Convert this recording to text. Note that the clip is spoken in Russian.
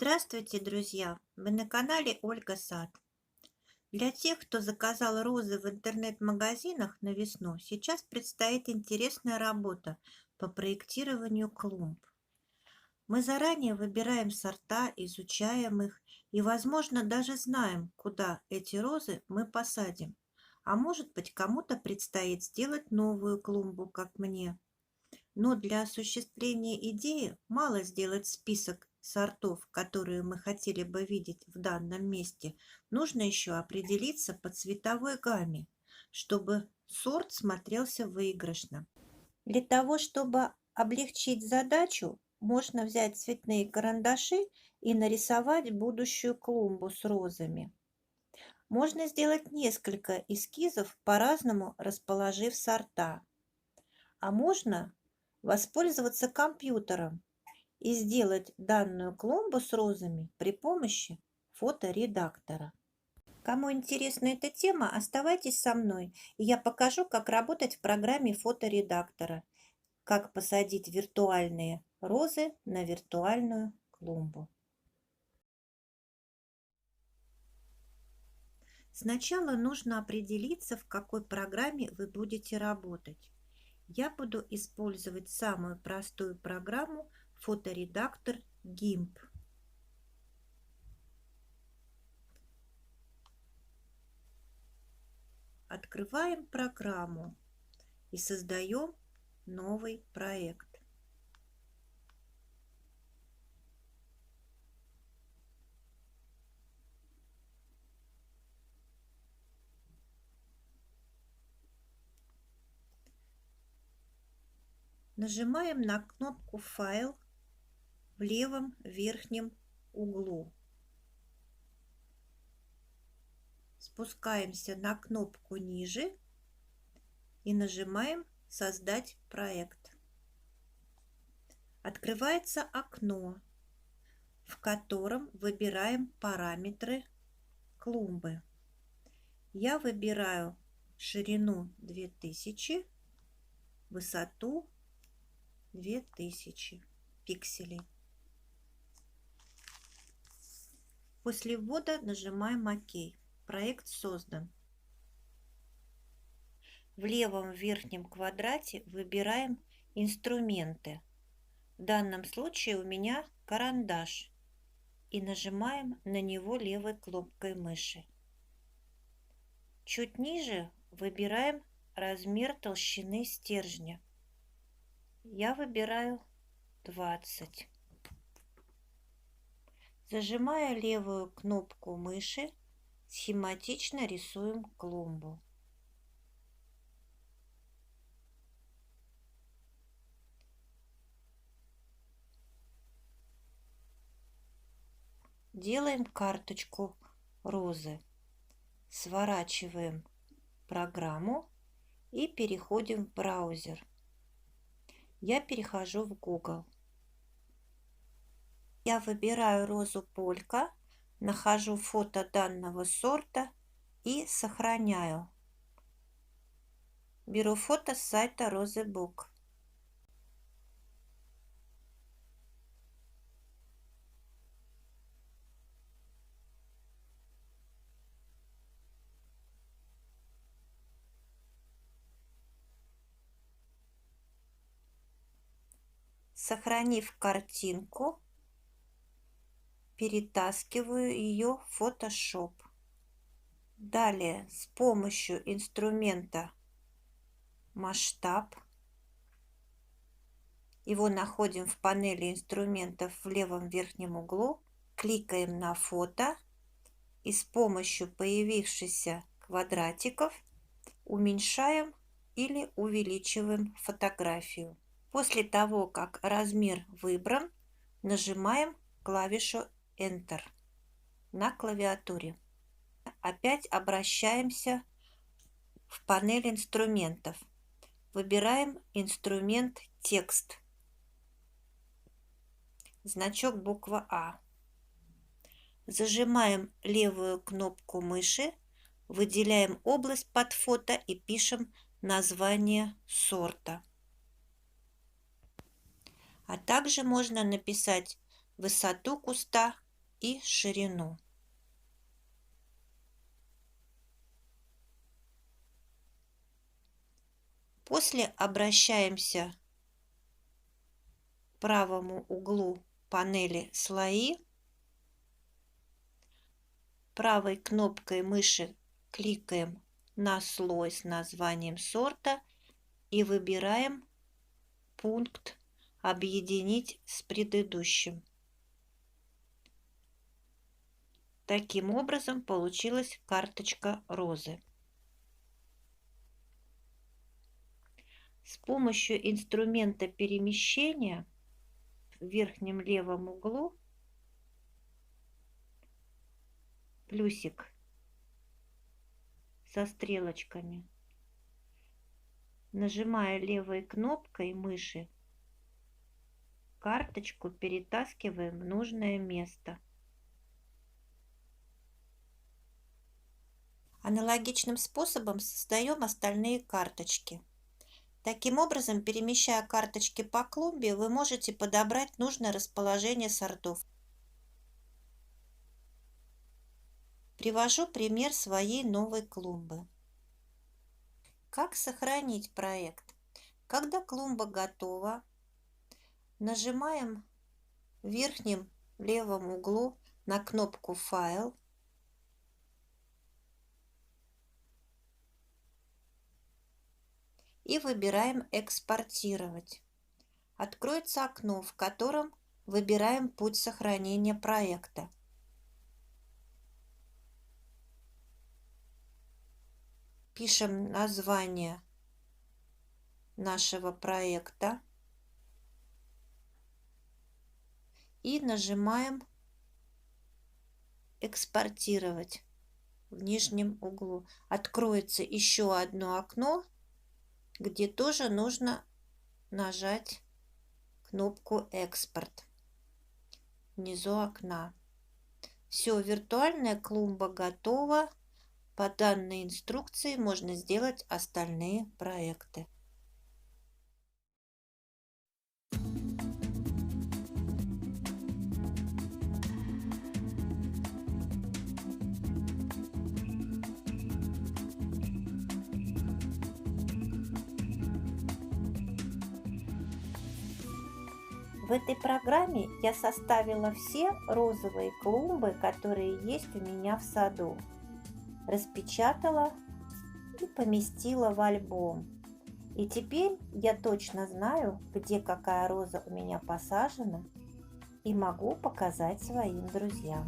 Здравствуйте, друзья! Вы на канале Ольга Сад. Для тех, кто заказал розы в интернет-магазинах на весну, сейчас предстоит интересная работа по проектированию клумб. Мы заранее выбираем сорта, изучаем их и, возможно, даже знаем, куда эти розы мы посадим. А может быть, кому-то предстоит сделать новую клумбу, как мне. Но для осуществления идеи мало сделать список сортов, которые мы хотели бы видеть в данном месте. Нужно еще определиться по цветовой гамме, чтобы сорт смотрелся выигрышно. Для того, чтобы облегчить задачу, можно взять цветные карандаши и нарисовать будущую клумбу с розами. Можно сделать несколько эскизов, по-разному расположив сорта. А можно воспользоваться компьютером и сделать данную клумбу с розами при помощи фоторедактора. Кому интересна эта тема, оставайтесь со мной, и я покажу, как работать в программе фоторедактора, как посадить виртуальные розы на виртуальную клумбу. Сначала нужно определиться, в какой программе вы будете работать. Я буду использовать самую простую программу фоторедактор GIMP. Открываем программу и создаем новый проект. Нажимаем на кнопку «Файл» в левом верхнем углу. Спускаемся на кнопку ниже и нажимаем «Создать проект». Открывается окно, в котором выбираем параметры клумбы. Я выбираю ширину 2000, высоту 2000 пикселей. После ввода нажимаем ОК. Проект создан. В левом верхнем квадрате выбираем инструменты. В данном случае у меня карандаш. И нажимаем на него левой кнопкой мыши. Чуть ниже выбираем размер толщины стержня. Я выбираю 20. Зажимая левую кнопку мыши, схематично рисуем клумбу. Делаем карточку розы. Сворачиваем программу и переходим в браузер. Я перехожу в Google. Я выбираю розу полька, нахожу фото данного сорта и сохраняю. Беру фото с сайта RoseBook. Сохранив картинку, перетаскиваю ее в Photoshop. Далее с помощью инструмента масштаб, его находим в панели инструментов в левом верхнем углу, кликаем на фото и с помощью появившихся квадратиков уменьшаем или увеличиваем фотографию. После того, как размер выбран, нажимаем клавишу Enter на клавиатуре. Опять обращаемся в панель инструментов. Выбираем инструмент «Текст». Значок буква А. Зажимаем левую кнопку мыши, выделяем область под фото и пишем название сорта. А также можно написать высоту куста и ширину. После обращаемся к правому углу панели «Слои». Правой кнопкой мыши кликаем на слой с названием сорта и выбираем пункт «Объединить с предыдущим». Таким образом получилась карточка розы. С помощью инструмента перемещения в верхнем левом углу плюсик со стрелочками. Нажимая левой кнопкой мыши, карточку перетаскиваем в нужное место. Аналогичным способом создаем остальные карточки. Таким образом, перемещая карточки по клумбе, вы можете подобрать нужное расположение сортов. Привожу пример своей новой клумбы. Как сохранить проект? Когда клумба готова, нажимаем в верхнем левом углу на кнопку «Файл», и выбираем «Экспортировать». Откроется окно, в котором выбираем путь сохранения проекта. Пишем название нашего проекта и нажимаем «Экспортировать» в нижнем углу. Откроется еще одно окно, где тоже нужно нажать кнопку «Экспорт» внизу окна. Все, виртуальная клумба готова. По данной инструкции можно сделать остальные проекты. В этой программе я составила все розовые клумбы, которые есть у меня в саду. Распечатала и поместила в альбом. И теперь я точно знаю, где какая роза у меня посажена, и могу показать своим друзьям.